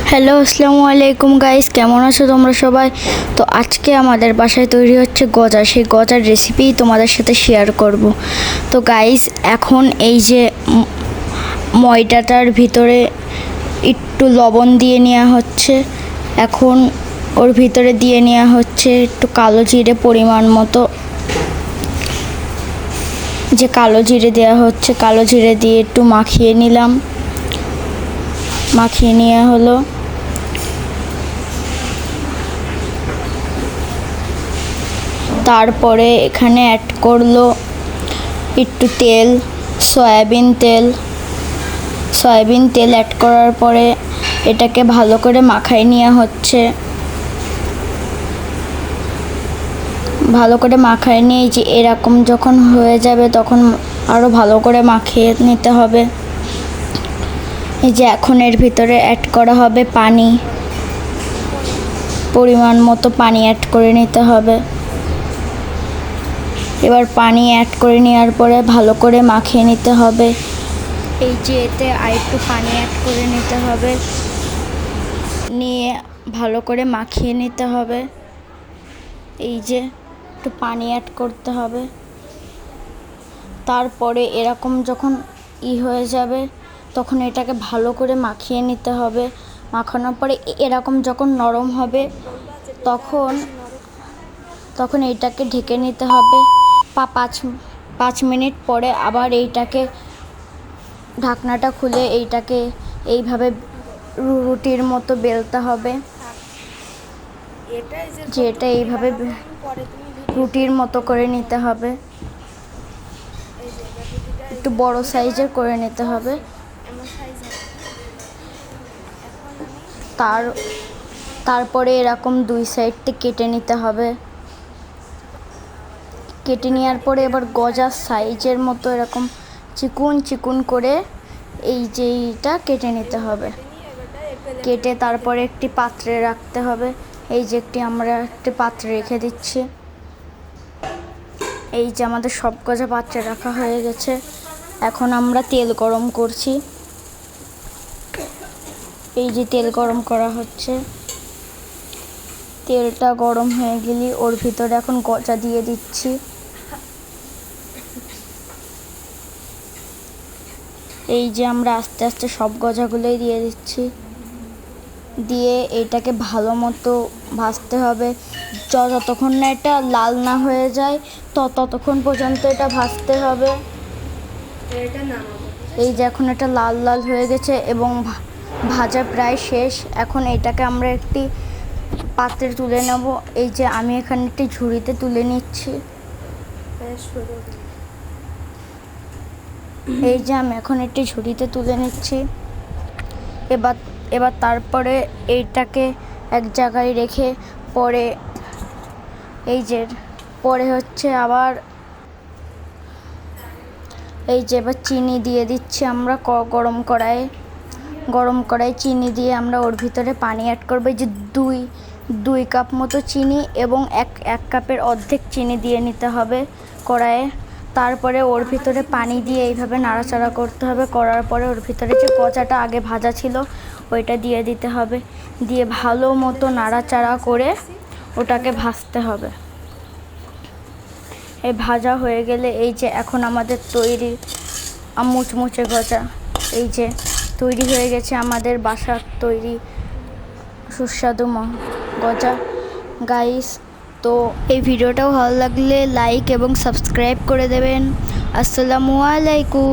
Hello, আসসালামু আলাইকুম guys, কেমন আছো তোমরা সবাই? তো আজকে আমাদের বাসায় তৈরি হচ্ছে গজা। সেই গজার রেসিপি তোমাদের সাথে শেয়ার করব। তো গাইস, এখন এই যে ময়দাটার ভিতরে একটু লবণ দিয়ে নেওয়া হচ্ছে। এখন ওর ভিতরে দিয়ে নেওয়া হচ্ছে একটু কালো জিরে পরিমাণ মতো। যে কালো জিরে দেওয়া হচ্ছে, কালো জিরে দিয়ে একটু মাখিয়ে নিলাম, মাখিয়ে নেওয়া হলো। তারপরে এখানে অ্যাড করলো একটু তেল, সয়াবিন তেল অ্যাড করার পরে এটাকে ভালো করে মাখায় নেওয়া হচ্ছে। ভালো করে মাখায় নিয়ে যে এরকম যখন হয়ে যাবে তখন আরও ভালো করে মাখিয়ে নিতে হবে। এই যে এখন এর ভিতরে অ্যাড করা হবে পানি, পরিমাণ মতো পানি অ্যাড করে নিতে হবে। এবার পানি অ্যাড করে নেওয়ার পরে ভালো করে মাখিয়ে নিতে হবে। এই যে এতে আরেকটু পানি অ্যাড করে নিতে হবে, নিয়ে ভালো করে মাখিয়ে নিতে হবে। এই যে একটু পানি অ্যাড করতে হবে। তারপরে এরকম যখন হয়ে যাবে তখন এটাকে ভালো করে মাখিয়ে নিতে হবে। মাখানোর পরে এরকম যখন নরম হবে তখন এইটাকে ঢেকে নিতে হবে। 5 মিনিট পরে আবার এইটাকে ঢাকনাটা খুলে এইটাকে এইভাবে রুটির মতো বেলতে হবে। যেটা এইভাবে রুটির মতো করে নিতে হবে, একটু বড় সাইজের করে নিতে হবে। তারপরে এরকম 2 সাইডটি কেটে নিতে হবে। কেটে নেওয়ার পরে এবার গজার সাইজের মতো এরকম চিকুন করে এই যে এইটা কেটে নিতে হবে। কেটে তারপরে একটি পাত্রে রাখতে হবে। এই যে আমরা একটি পাত্রে রেখে দিচ্ছি। এই যে আমাদের সব গজা পাত্রে রাখা হয়ে গেছে। এখন আমরা তেল গরম করছি। এই যে তেল গরম করা হচ্ছে। তেলটা গরম হয়ে গেলে ওর ভিতরে এখন গজা দিয়ে দিচ্ছি। এই যে আমরা আস্তে আস্তে সব গজাগুলোই দিয়ে দিচ্ছি। দিয়ে এইটাকে ভালো মতো ভাজতে হবে। যতক্ষণ না এটা লাল না হয়ে যায় ততক্ষণ পর্যন্ত এটা ভাজতে হবে। এই যে এখন এটা লাল লাল হয়ে গেছে এবং ভাজা প্রায় শেষ। এখন এটাকে আমরা একটি পাত্রে তুলে নেব। এই যে আমি এখানে একটি ঝুড়িতে তুলে নিচ্ছি। এই যে আমি এখন একটি ঝুড়িতে তুলে নিচ্ছি। এবার তারপরে এইটাকে এক জায়গায় রেখে পরে হচ্ছে আবার এই যে এবার চিনি দিয়ে দিচ্ছি আমরা গরম কড়াই চিনি দিয়ে আমরা ওর ভিতরে পানি অ্যাড করবো। এই যে 2 কাপ মতো চিনি এবং এক কাপের অর্ধেক চিনি দিয়ে নিতে হবে কড়াইয়ে। তারপরে ওর ভিতরে পানি দিয়ে এইভাবে নাড়াচাড়া করতে হবে। করার পরে ওর ভিতরে যে গজাটা আগে ভাজা ছিল ওইটা দিয়ে দিতে হবে। দিয়ে ভালো মতো নাড়াচাড়া করে ওটাকে ভাজতে হবে। এই ভাজা হয়ে গেলে এই যে এখন আমাদের তৈরি মুচমুচে গজা এই যে তৈরি হয়ে গেছে আমাদের বাসার তৈরি সুস্বাদু গজা। গাইস, তো এই ভিডিওটাও ভালো লাগলে লাইক এবং সাবস্ক্রাইব করে দেবেন। আসসালামু আলাইকুম।